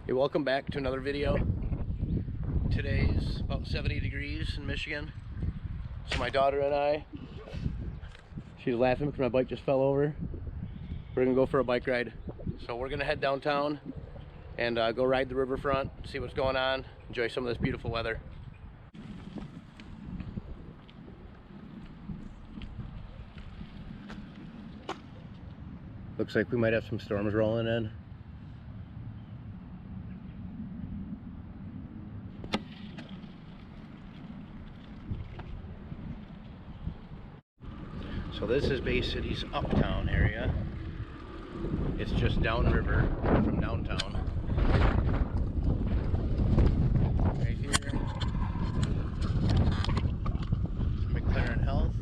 Hey, welcome back to another video. Today's about 70 degrees in Michigan. So my daughter and I, she's laughing because my bike just fell over. We're gonna go for a bike ride. So we're gonna head downtown and go ride the riverfront, see what's going on, enjoy some of this beautiful weather. Looks like we might have some storms rolling in. So this is Bay City's Uptown area. It's just downriver from downtown. Right here, McLaren Health.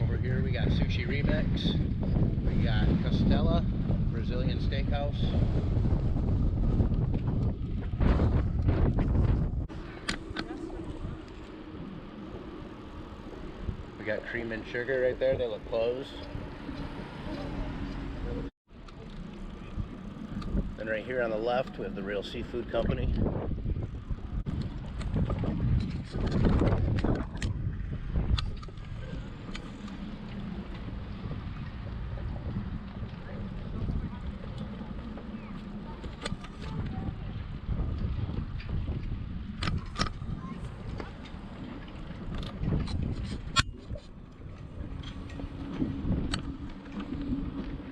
Over here we got Sushi Remix. We got Costella, Brazilian Steakhouse. We got Cream and Sugar right there, they look closed. Then right here on the left we have the Real Seafood Company.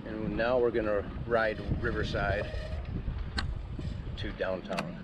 And now we're gonna ride Riverside to downtown.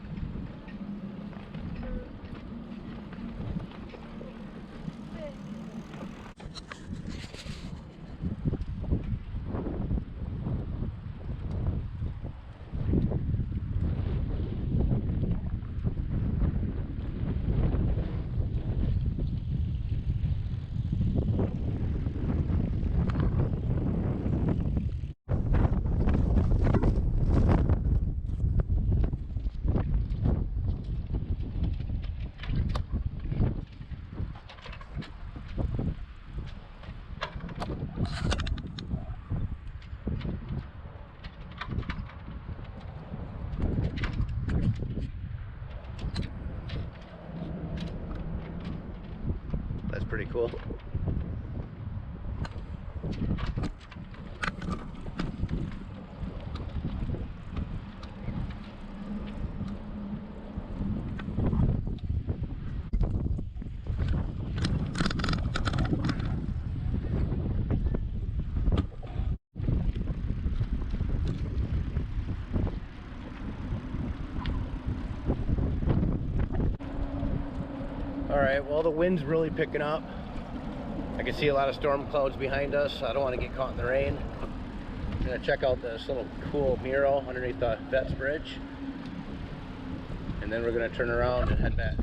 That's pretty cool. Alright, well the wind's really picking up. I can see a lot of storm clouds behind us. I don't want to get caught in the rain. I'm going to check out this little cool mural underneath the Vets Bridge. And then we're going to turn around and head back.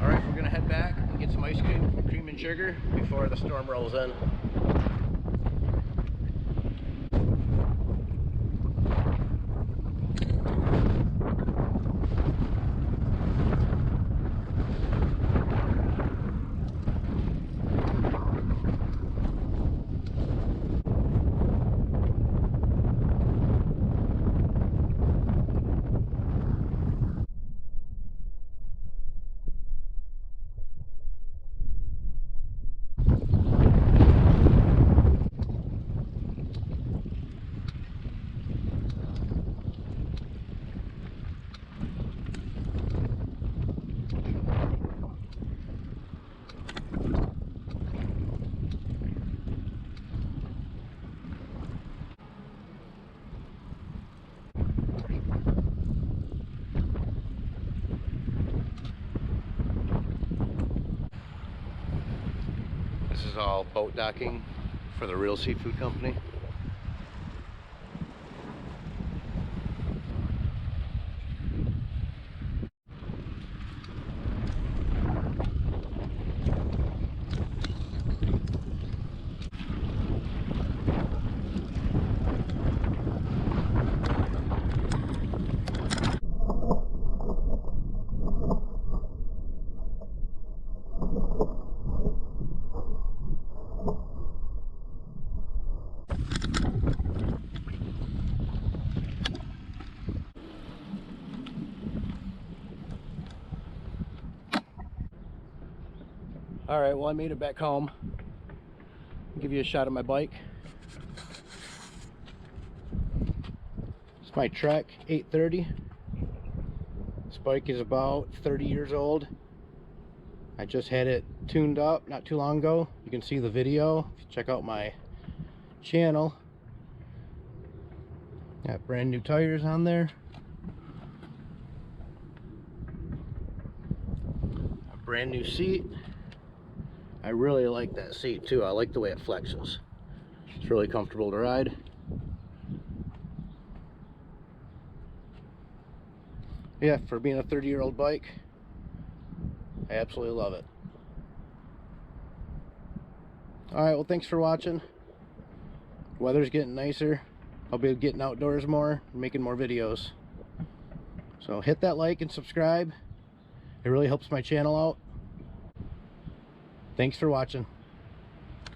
Alright, we're going to head back and get some ice cream and sugar before the storm rolls in. is all boat docking for the Real Seafood Company. Alright, well, I made it back home. I'll give you a shot of my bike. It's my Trek 830. This bike is about 30 years old. I just had it tuned up not too long ago. You can see the video if you check out my channel. Got brand new tires on there. A brand new seat. I really like that seat too. I like the way it flexes. It's really comfortable to ride. Yeah, for being a 30-year-old bike, I absolutely love it. Alright, well, thanks for watching. Weather's getting nicer. I'll be getting outdoors more and making more videos. So hit that like and subscribe. It really helps my channel out. Thanks for watching.